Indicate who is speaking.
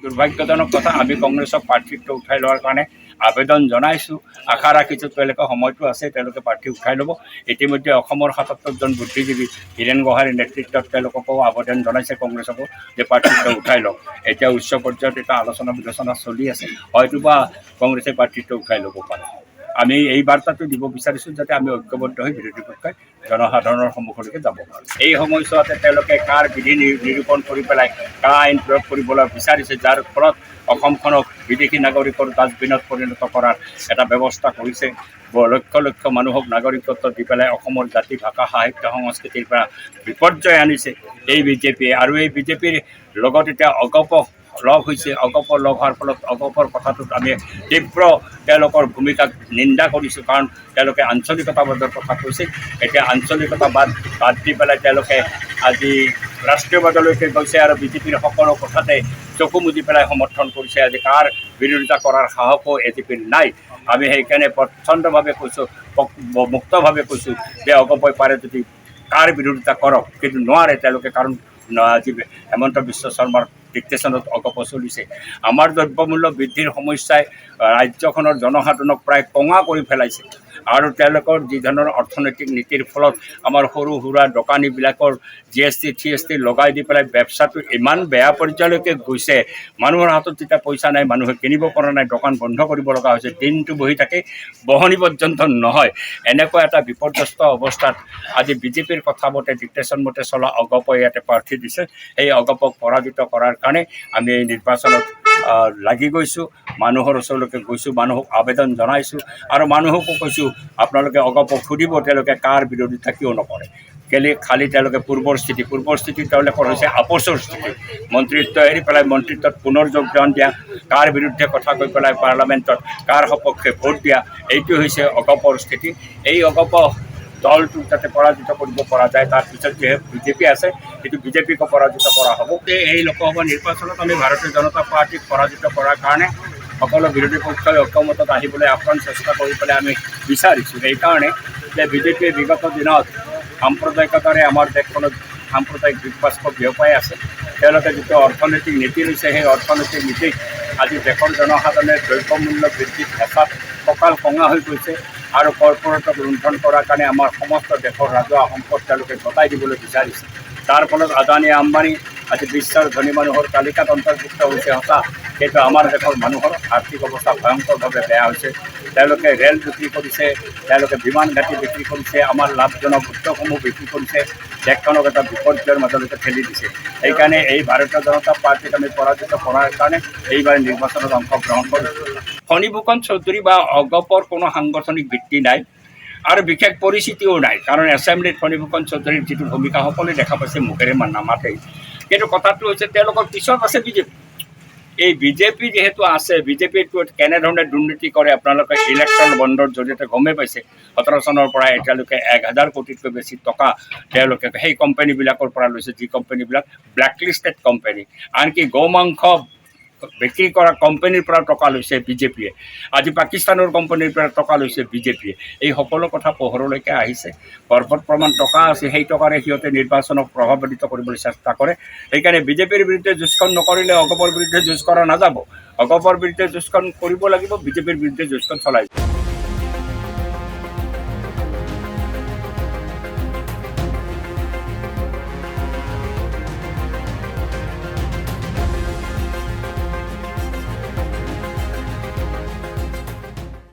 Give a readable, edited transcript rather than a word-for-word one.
Speaker 1: দুৰ্ভাগ্যজনক কথা। আমি কংগ্ৰেছক প্ৰাৰ্থিত্ব উঠাই লোৱাৰ কাৰণে আবেদন জনাইছোঁ। আশা ৰাখিছোঁ তেওঁলোকে সময়টো আছে, তেওঁলোকে প্ৰাৰ্থী উঠাই ল'ব। ইতিমধ্যে অসমৰ ৭৭জন বুদ্ধিজীৱী হীৰেণ গোহাঁইৰ নেতৃত্বত তেওঁলোককো আবেদন জনাইছে কংগ্ৰেছকো যে প্ৰাৰ্থিত্ব উঠাই লওক। এতিয়া উচ্চ পৰ্যায়ত এটা আলোচনা বিলোচনা চলি আছে, হয়তোবা কংগ্ৰেছে প্ৰাৰ্থিত্ব উঠাই ল'ব পাৰে। আমি এই বাৰ্তাটো দিব বিচাৰিছোঁ যাতে আমি ঐক্যবদ্ধ হৈ বিৰোধী পক্ষই জনসাধাৰণৰ সন্মুখলৈকে যাব পাৰোঁ। এই সময়ছোৱাতে তেওঁলোকে কাৰ বিধি নিৰূপণ কৰি পেলাই কাৰ আইন প্ৰয়োগ কৰিবলৈ বিচাৰিছে, যাৰ ফলত অসমখনক বিদেশী নাগৰিকৰ ডাষ্টবিনত পৰিণত কৰাৰ এটা ব্যৱস্থা কৰিছে। লক্ষ লক্ষ মানুহক নাগৰিকত্ব দি পেলাই অসমৰ জাতি, ভাষা, সাহিত্য, সংস্কৃতিৰ পৰা বিপৰ্যয় আনিছে এই বিজেপিয়ে। আৰু এই বিজেপিৰ লগত এতিয়া অগপ লগ হৈছে। অগপ লগ হোৱাৰ ফলত অগপৰ কথাটোত আমি তীব্ৰ তেওঁলোকৰ ভূমিকাক নিন্দা কৰিছোঁ, কাৰণ তেওঁলোকে আঞ্চলিকতাবাদৰ কথা কৈছে। এতিয়া আঞ্চলিকতাবাদ বাদ দি পেলাই তেওঁলোকে আজি ৰাষ্ট্ৰীয়বাদলৈকে গৈছে আৰু বিজেপিৰ সকলো কথাতে চকু মুদি পেলাই সমৰ্থন কৰিছে। আজি কাৰ বিৰোধিতা কৰাৰ সাহসো এজেপিৰ নাই। আমি সেইকাৰণে প্ৰচণ্ডভাৱে কৈছোঁ, মুক্তভাৱে কৈছোঁ যে অগপই পাৰে যদি কাৰ বিৰোধিতা কৰক, কিন্তু নোৱাৰে তেওঁলোকে, কাৰণ আজি হেমন্ত বিশ্ব শৰ্মাৰ ডিক্টেশ্যনত অগপ চলিছে। আমাৰ দ্ৰব্যমূল্য বৃদ্ধিৰ সমস্যাই ৰাজ্যখনৰ জনসাধাৰণক প্ৰায় কঙা কৰি পেলাইছে। আৰু তেওঁলোকৰ যি ধৰণৰ অৰ্থনৈতিক নীতিৰ ফলত আমাৰ সৰু সুৰা দোকানীবিলাকৰ GST TST লগাই দি পেলাই ব্যৱসায়টো ইমান বেয়া পৰ্যায়লৈকে গৈছে। মানুহৰ হাতত যেতিয়া পইচা নাই, মানুহে কিনিব পৰা নাই, দোকান বন্ধ কৰিব লগা হৈছে, দিনটো বহি থাকে, বহনি পৰ্যন্ত নহয়। এনেকুৱা এটা বিপৰ্যস্ত অৱস্থাত আজি বিজেপিৰ কথা মতে ডিক্টেশ্যন মতে চলা অগপই ইয়াতে প্ৰাৰ্থী দিছে। সেই অগপক পৰাজিত কৰাৰ কাৰণে আমি এই নিৰ্বাচনত লাগি গৈছোঁ। মানুহৰ ওচৰলৈকে গৈছোঁ, মানুহক আবেদন জনাইছোঁ আৰু মানুহকো কৈছোঁ আপোনালোকে অগপক সুধিব তেওঁলোকে কাৰ বিৰোধিতা কিয় নকৰে। খালি তেওঁলোকে পূৰ্বৰ স্থিতি তেওঁলোকৰ হৈছে আপোচৰ স্থিতি। মন্ত্ৰিত্ব এৰি পেলাই মন্ত্ৰিত্বত পুনৰ যোগদান দিয়া, কাৰ বিৰুদ্ধে কথা কৈ পেলাই পাৰ্লামেণ্টত কাৰ সপক্ষে ভোট দিয়া, এইটো হৈছে অগপৰ স্থিতি। এই অগপ দলটোক যাতে পৰাজিত কৰিব পৰা যায়, তাৰ পিছত যে বিজেপি আছে, সেইটো বিজেপিকো পৰাজিত কৰা হ'ব। এই লোকসভা নিৰ্বাচনত আমি ভাৰতীয় জনতা পাৰ্টীক পৰাজিত কৰাৰ কাৰণে সকলো বিৰোধী পক্ষই ঐক্যমতত আহিবলৈ আপ্ৰাণ চেষ্টা কৰি পেলাই আমি বিচাৰিছোঁ। সেইকাৰণে যে বিজেপিয়ে বিগত দিনত সাম্প্ৰদায়িকতাৰে আমাৰ দেশখনত সাম্প্ৰদায়িক বিবাস্প বিয়পাই আছে। তেওঁলোকে যিটো অৰ্থনৈতিক নীতি লৈছে, সেই অৰ্থনৈতিক নীতিক আজি দেশৰ জনসাধাৰণে দ্ৰব্যমূল্য বৃদ্ধিত হেঁচাত কঁকাল কঙা হৈ গৈছে আৰু কৰ্পৰেটক লুণ্ঠন কৰাৰ কাৰণে আমাৰ সমস্ত দেশৰ ৰাজহুৱা সম্পদ তেওঁলোকে গতাই দিবলৈ বিচাৰিছে। তাৰ ফলত আদানী আম্বানী আজি বিশ্বৰ ধনী মানুহৰ তালিকাত অন্তৰ্ভুক্ত হৈছে সঁচা, কিন্তু আমাৰ দেশৰ মানুহৰ আৰ্থিক অৱস্থা ভয়ংকৰভাৱে বেয়া হৈছে। তেওঁলোকে ৰেল বিক্ৰী কৰিছে, তেওঁলোকে বিমান ঘাটি বিক্ৰী কৰিছে, আমাৰ লাভজনক উদ্যোগসমূহ বিক্ৰী কৰিছে, দেশখনক এটা বিপৰ্যয়ৰ মাজলৈকে ঠেলি দিছে। সেইকাৰণে এই ভাৰতীয় জনতা পাৰ্টীক আমি পৰাজিত কৰাৰ কাৰণে এইবাৰ নিৰ্বাচনত অংশগ্ৰহণ কৰিছোঁ। ফণীভূষণ চৌধুৰী বা অগপৰ কোনো সাংগঠনিক ভিত্তি নাই আৰু বিশেষ পৰিচিতিও নাই, কাৰণ এছেম্বলিত ফণীভূষণ চৌধুৰীৰ যিটো ভূমিকা সকলোৱে দেখা পাইছে, মুখেৰে নামাতেই। কিন্তু কথাটো হৈছে তেওঁলোকৰ পিছত আছে বিজেপি। এই বিজেপি যিহেতু আছে, বিজেপিটো কেনেধৰণে দুৰ্নীতি কৰে আপোনালোকে ইলেক্ট্ৰল বণ্ডৰ জৰিয়তে গমেই পাইছে। 17 চনৰ পৰা এতিয়ালৈকে 1000 কোটিতকৈ বেছি টকা তেওঁলোকে সেই কোম্পানীবিলাকৰ পৰা লৈছে, যি কোম্পানীবিলাক ব্লেকলিষ্টেড কোম্পানী। আনকি গৌ মাংস বিক্ৰী কৰা কোম্পানীৰ পৰা টকা লৈছে বিজেপিয়ে, আজি পাকিস্তানৰ কোম্পানীৰ পৰা টকা লৈছে বিজেপিয়ে। এই সকলো কথা পোহৰলৈকে আহিছে। পৰ্বত প্ৰমাণ টকা আছে, সেই টকাৰে সিহঁতে নিৰ্বাচনক প্ৰভাৱিত কৰিবলৈ চেষ্টা কৰে। সেইকাৰণে বিজেপিৰ বিৰুদ্ধে যুঁজখন নকৰিলে অগপৰ বিৰুদ্ধে যুঁজ কৰা নাযাব। অগপৰ বিৰুদ্ধে যুঁজখন কৰিব লাগিব, বিজেপিৰ বিৰুদ্ধে যুঁজখন চলাই